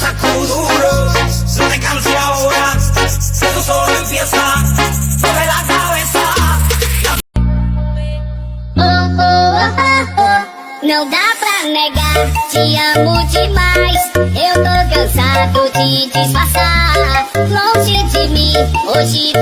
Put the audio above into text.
saco duro. No te canses ahora, esto solo empieza. Sobre la cabeza. Não dá pra negar, te amo demais. Eu tô cansado de disfarçar. Longe de mim, hoje